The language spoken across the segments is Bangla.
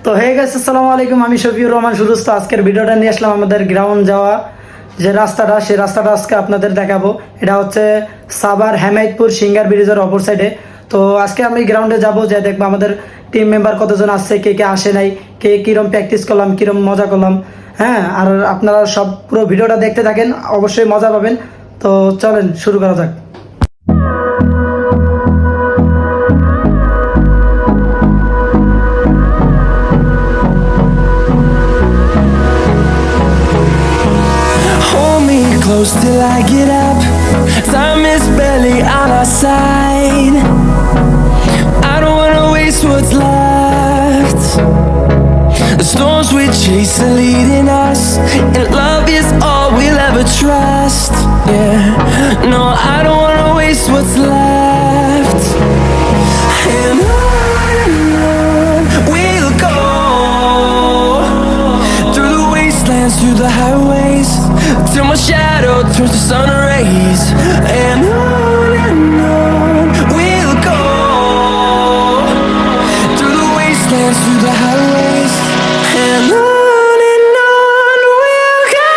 তো হে গাইস, আসসালামু আলাইকুম। আমি শফিউর রহমান সুরুজ। তো আজকের ভিডিওটা নিয়ে আসলাম আমাদের গ্রাউন্ড যাওয়া যে রাস্তাটা, সেই রাস্তাটা আজকে আপনাদের দেখাবো। এটা হচ্ছে সাভার হেমায়তপুর সিঙ্গার ব্রিজের অপর সাইডে। তো আজকে আমি গ্রাউন্ডে যাব, যে দেখবো আমাদের টিম মেম্বার কতজন আসছে, কে কে আসে নাই, কে কিরম প্র্যাকটিস করলাম, কিরম মজা করলাম। হ্যাঁ, আর আপনারা সব পুরো ভিডিওটা দেখতে থাকেন, অবশ্যই মজা পাবেন। তো চলেন শুরু করা যাক। Close till I get up. Time is barely on our side. I don't wanna waste what's left. The storms we chase are leading us, and love is all we'll ever trust. Yeah, no, I don't wanna waste what's left. And on we'll go, through the wastelands, through the highways, till my shadow turns to sun rays. And on we'll go, through the wastelands, through the highways. And on we'll go.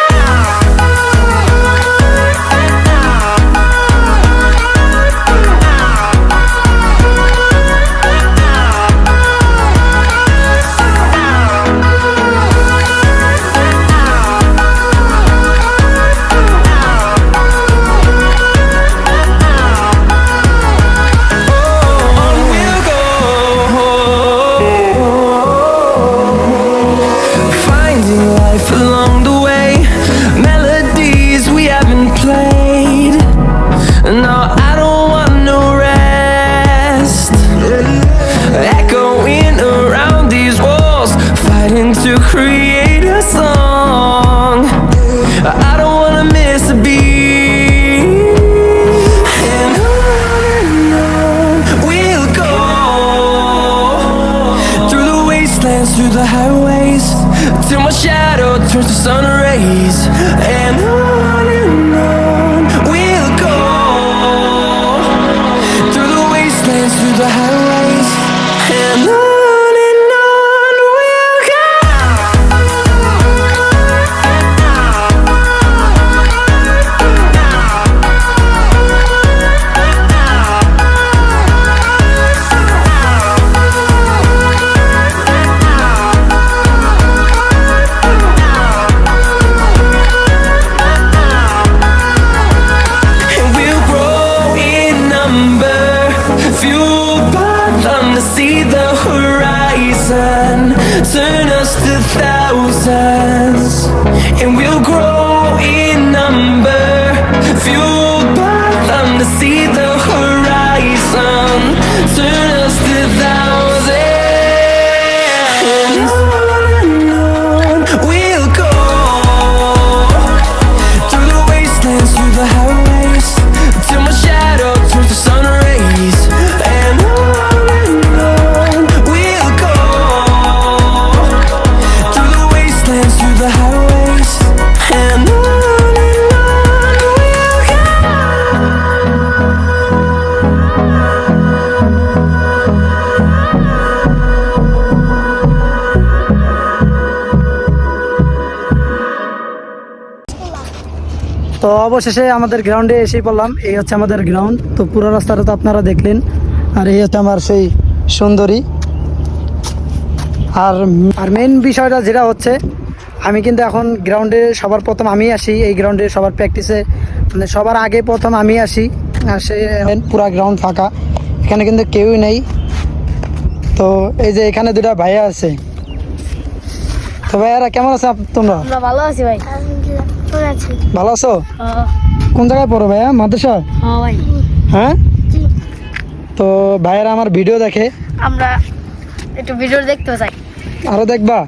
Along the way, melodies we haven't played. No, I don't want no rest. Echoing around these walls, fighting to create a song. I don't wanna miss a beat. And on we'll go, through the wastelands, through the highways, till my shadow turns to sun rays. And on we'll go, through the wastelands, through the highways. And on we'll go. See the horizon, turn us to thousands, and we'll grow in number, fueled by them to see the horizon, turn us to thousands. And on we'll go, through the wastelands, through the highways, till my shadow turns to sun rays. And তো অবশেষে আমাদের গ্রাউন্ডে এসেই পড়লাম। এই হচ্ছে আমাদের গ্রাউন্ড। তো পুরো রাস্তাটা তো আপনারা দেখলেন, আর এই হচ্ছে আমার সেই সুন্দরী। আর মেইন বিষয়টা যেটা হচ্ছে, আমি কিন্তু এখন গ্রাউন্ডে সবার প্রথম আমি আসি। এই গ্রাউন্ডে সবার প্র্যাকটিসে মানে সবার আগে প্রথম আমি আসি। আর সে পুরা গ্রাউন্ড ফাঁকা, এখানে কিন্তু কেউই নেই। তো এই যে এখানে দুটা ভাইয়া আছে। তো ভাইয়ারা কেমন আছো তোমরা? ভালো আছি ভাই। ভালো আছো? কোন জায়গায় পড়ো ভাইয়া? মাদ্রাসা? হ্যাঁ। তো ভাইয়ারা আমার ভিডিও দেখে, আমরা একটু ভিডিও দেখতে চাই। আরো দেখবা?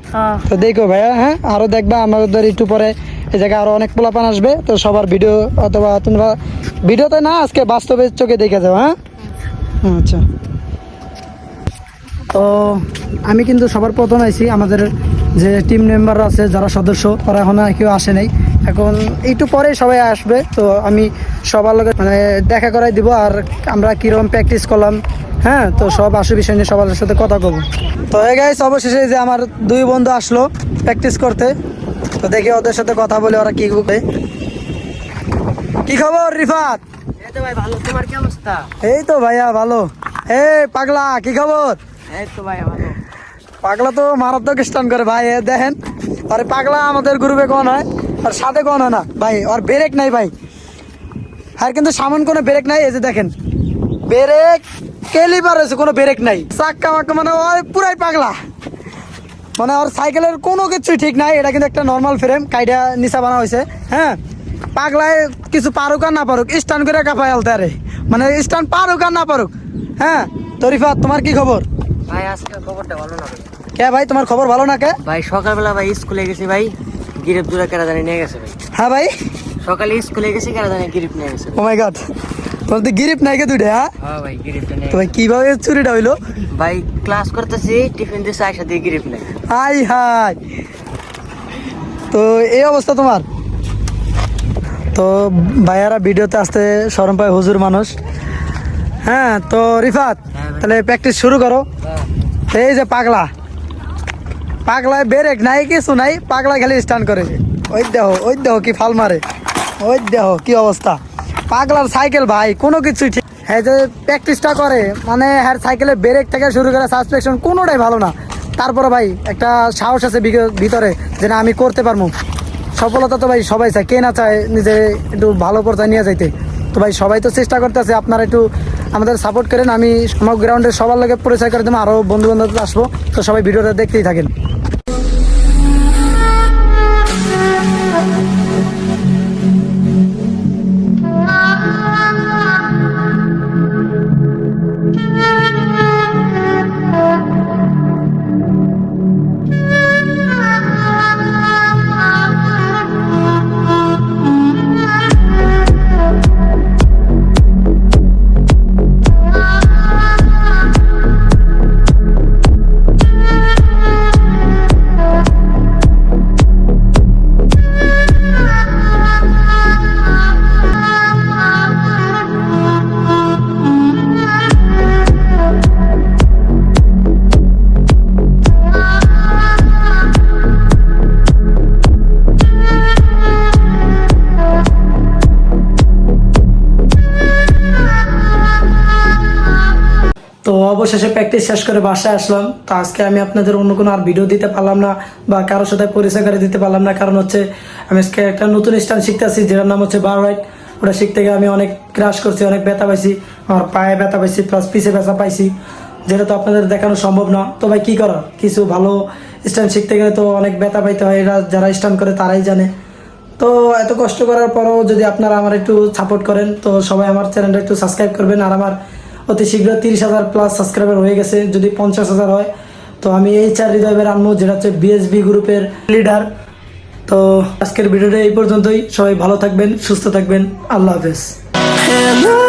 তো দেখো ভাইয়া, হ্যাঁ আরো দেখবা। আমাদের একটু পরে এই জায়গায় আরো অনেক পোলাপান আসবে। তো সবার ভিডিও, অথবা তোমরা ভিডিওতে না, আজকে বাস্তবে চোখে দেখে যাও। হ্যাঁ, আচ্ছা। তো আমি কিন্তু সবার প্রথম আইছি। আমাদের যে টিম মেম্বাররা আছে, যারা সদস্য, তারা এখনো কেউ আসে নাই। এখন একটু পরে সবাই আসবে, তো আমি সবার লগে মানে দেখা করাই দিব আর আমরা কীরকম প্র্যাকটিস করলাম। হ্যাঁ, তো সব আসু বিষয় নিয়ে সবার সাথে কথা বলবো। তো এই গাইস অবশেষে যে আমার দুই বন্ধু আসলো প্র্যাকটিস করতে, তো দেখি ওদের সাথে কথা বলে ওরা কি বলে। কি খবর রিফাত? এই তো ভাই ভালো, তোমার কি অবস্থা? এই তো ভাইয়া ভালো। পাগলা কি খবর? এই তো ভাই ভালো। পাগলা তো মারাত্মক স্টান করে ভাই, দেখেন। আরে পাগলা আমাদের গ্রুপে কোন হয় আর সাথে কোন হয় না ভাই, আর ব্রেক নাই ভাই। আর কিন্তু সামন কোনো ব্রেক নাই, এই যে দেখেন ব্রেক কেলিবার আছে, কোনো ব্রেক নাই, চাক্কা মাক্কা, মানে ওর পুরাই পাগলা, মানে ওর সাইকেলের কোনো কিছুই ঠিক নাই। এটা কিন্তু একটা নর্মাল ফ্রেম কাইডা নিচা বানা হয়েছে। হ্যাঁ, পাগলায় কিছু পারুক আর না পারুক স্টান করে কাঁপাই আলতে, আরে মানে স্টান পারুক আর না পারুক। হ্যাঁ, তো রিফাত তোমার কি খবর? ভাই আজকে খবরটা ভালো না ভাই। কে ভাই তোমার খবর ভালো না কে? ভাই সকালবেলা ভাই স্কুলে গেছি ভাই, গিরিপ জোড়া কেরা জানি নিয়ে গেছে ভাই। হ্যাঁ ভাই, সকালে স্কুলে গেছি কেরা জানি গিরিপ নিয়ে গেছে। ও মাই গড, তোমার তো গিরিপ নাই কে দুইটা? হ্যাঁ হ্যাঁ ভাই গিরিপটা নিয়ে তো ভাই কিভাবে চুরিটা হইলো? ভাই ক্লাস করতেছি, টিফিন দিচ্ছে আয়সা দিয়ে গিরিপ নেই। হাই হাই, তো এই অবস্থা তোমার। তো ভাইয়ারা ভিডিওতে আসতে শরম পায় হুজুর মানুষ। হ্যাঁ, তো রিফাত তাহলে প্র্যাকটিস শুরু করো। এই যে পাগলা, পাগলায় ব্রেক নাই কিছু নাই, পাগলা খালি স্টান করে। ওই দেহ কি ফাল মারে, ওই দেহ কি অবস্থা। পাগলার সাইকেল ভাই কোনো কিছুই ঠিক। হ্যাঁ, যে প্র্যাকটিসটা করে মানে হ্যাঁ সাইকেলের ব্রেক থেকে শুরু করে সাসপেকশন কোনোটাই ভালো না। তারপরে ভাই একটা সাহস আছে ভিতরে যে না আমি করতে পারবো। সফলতা তো ভাই সবাই চায়, কে না চায় নিজে একটু ভালো পর্যায়ে নিয়ে যাইতে। তো ভাই সবাই তো চেষ্টা করতেছে, আপনারা একটু আমাদের সাপোর্ট করেন। আমি আমার গ্রাউন্ডের সবার লোকে পরিচয় করে দেবো, আরও বন্ধু বান্ধব আসবো, তো সবাই ভিডিওটা দেখতেই থাকেন। তো অবশেষে প্র্যাকটিস শেষ করে বাসায় আসলাম। তো আজকে আমি আপনাদের অন্য কোনো আর ভিডিও দিতে পারলাম না বা কারোর সাথে পরিচয় করে দিতে পারলাম না, কারণ হচ্ছে আমি আজকে একটা নতুন স্টাইল শিখতেছি যেটার নাম হচ্ছে বার রাইড। ওটা শিখতে গিয়ে আমি অনেক ক্রাশ করছি, অনেক ব্যথা পাইছি, আমার পায়ে ব্যথা পাইছি প্লাস পিছে ব্যথা পাইছি, যেটা তো আপনাদের দেখানো সম্ভব না। তো ভাই কী করার, কিছু ভালো স্টাইল শিখতে গেলে তো অনেক ব্যথা পাইতে হয়, এরা যারা স্টাইল করে তারাই জানে। তো এত কষ্ট করার পরও যদি আপনারা আমার একটু সাপোর্ট করেন, তো সবাই আমার চ্যানেলটা একটু সাবস্ক্রাইব করবেন। আর আমার অতি শীঘ্র 30,000 প্লাস সাবস্ক্রাইবার হয়ে গেছে, যদি 50,000 হয় তো আমি এই চার হৃদয়ের আনবো, যেটা হচ্ছে বিএসবি গ্রুপের লিডার। তো আজকের ভিডিওটা এই পর্যন্তই, সবাই ভালো থাকবেন, সুস্থ থাকবেন, আল্লাহ হাফেজ। And